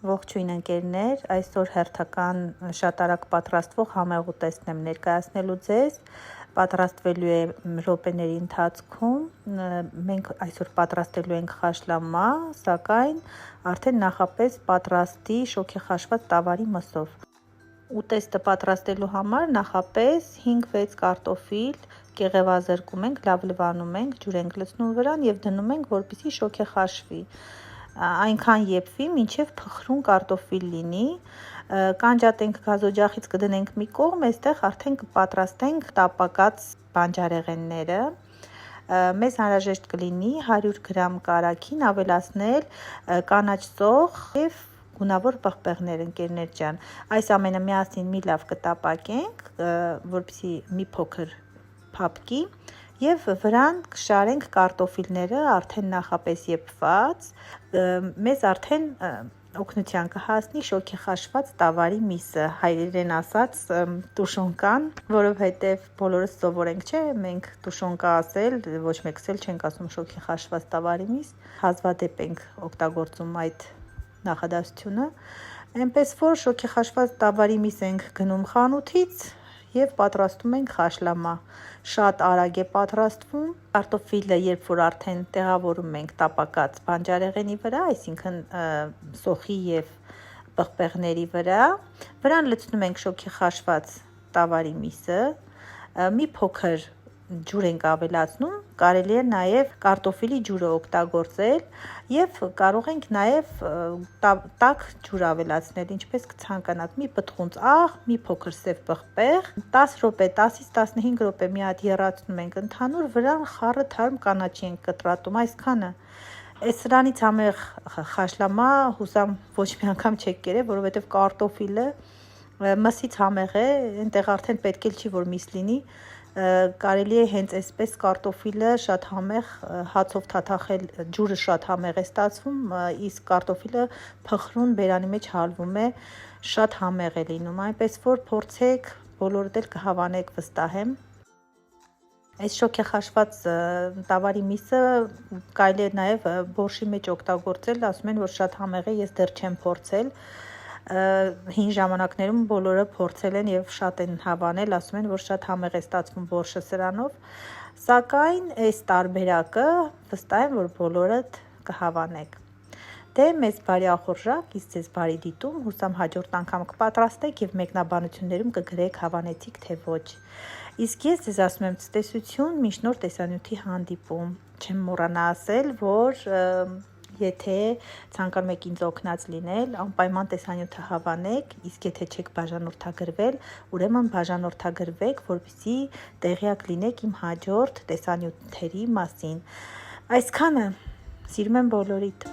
Ողջույն ընկերներ, այսօր հերթական շատ արագ պատրաստվող համեղ ուտեստ եմ ներկայացնելու ձեզ, պատրաստվելու է րոպեների ընթացքում, մենք այսօր պատրաստելու ենք խաշլամա, սակայն արդեն նախապես պատրաստի շոգեխաշված տավարի մսով։ Ուտեստը պատրաստելու համար նախապես 5-6 կարտոֆիլ կեղևազրկում ենք, լավ լվանում ենք, ջուր ենք լցնում վրան և դնում ենք, որպեսզի շոգեխաշվի։ Այնքան եփվի, մինչև փխրուն կարտոֆիլ լինի, կանջատենք գազօջախից կդնենք մի կողմ, այստեղ արդեն կպատրաստենք տապակած բանջարեղենները, մեզ անհրաժեշտ կլինի 100 գրամ կարագին ավելացնել կանաչ ծող և գունավոր պղպեղներ ընկերներ ջան, այս ամենը միասին մի լավ կտապակենք, որպեսզի մի փոքր փափկի և վրան կշարենք կարտոֆիլները արդեն նախապես եփված, մեզ արդեն օգնության կհասնի շոգեխաշված տավարի միսը, հայերեն ասած տուշոնկան, որովհետև բոլորս սովորենք, չէ, մենք տուշոնկա ասել, ոչ մեկս էլ չենք ասում շոգեխաշված տավարի միս, հազվադեպ ենք օգտագործում այդ նախադասությունը, այնպես որ շոգեխաշված տավարի միս ենք գնում խանութից և պատրաստում ենք խաշլամա, շատ արագ է պատրաստվում, կարտոֆիլը երբ որ արդեն տեղավորում ենք տապակած բանջարեղենի վրա, այսինքն սոխի և պղպեղների վրա, վրան լցնում ենք շոգեխաշված տավարի միսը, մի փոքր ջուր ենք ավելացնում, կարելի է նաև կարտոֆիլի ջուրը օգտագործել և կարող ենք նաև տաք ջուր ավելացնել, ինչպես կցանկանաք, մի պտղունց աղ, մի փոքր սև պղպեղ, 10 րոպե, 10-ից 15 րոպե մի հատ եռացնում ենք ընդհանուր, վրան խառը թարմ կանաչի ենք կտրատում, այսքանը։ Սրանից համեղ խաշլամա հուսամ ոչ մի անգամ չեք կերել, որովհետև կարտոֆիլը մսից համեղ է, այնտեղ արդեն պետք էլ չի, որ միս լինի, կարելի է հենց այսպես կարտոֆիլը շատ համեղ հացով թաթախել, ջուրը շատ համեղ է ստացվում, իսկ կարտոֆիլը փխրուն բերանի մեջ հալվում է, շատ համեղ է լինում, այնպես որ փորձեք, բոլորդ էլ կհավանեք վստահ եմ։ Այս շոգեխաշված տավարի միսը կարելի է նաև բորշի մեջ օգտագործել, ասում են, որ շատ համեղ է, ես դեռ չեմ փորձել, հին ժամանակներում բոլորը փորձել են և շատ են հավանել, ասում են, որ շատ համեղ է ստացվում բորշը սրանով, սակայն այս տարբերակը վստահ եմ, որ բոլորդ կհավանեք։ Դե մեզ բարի ախորժակ, իսկ ձեզ բարի դիտում, հուսամ հաջորդ անգամ կպատրաստեք և մեկնաբանություններում կգրեք հավանեցիք թե ոչ։ Իսկ ես ձեզ ասում եմ ցտեսություն, մինչ նոր տեսանյութի հանդիպում, չեմ մոռանա ասել, որ եթե ցանկանում եք ինձ օգնած լինել, անպայման տեսանյութը հավանեք, իսկ եթե չեք բաժանորդագրվել, ուրեմն բաժանորդագրվեք, որպեսզի տեղյակ լինեք իմ հաջորդ տեսանյութերի մասին։ Այսքանը, սիրում եմ բոլորիդ։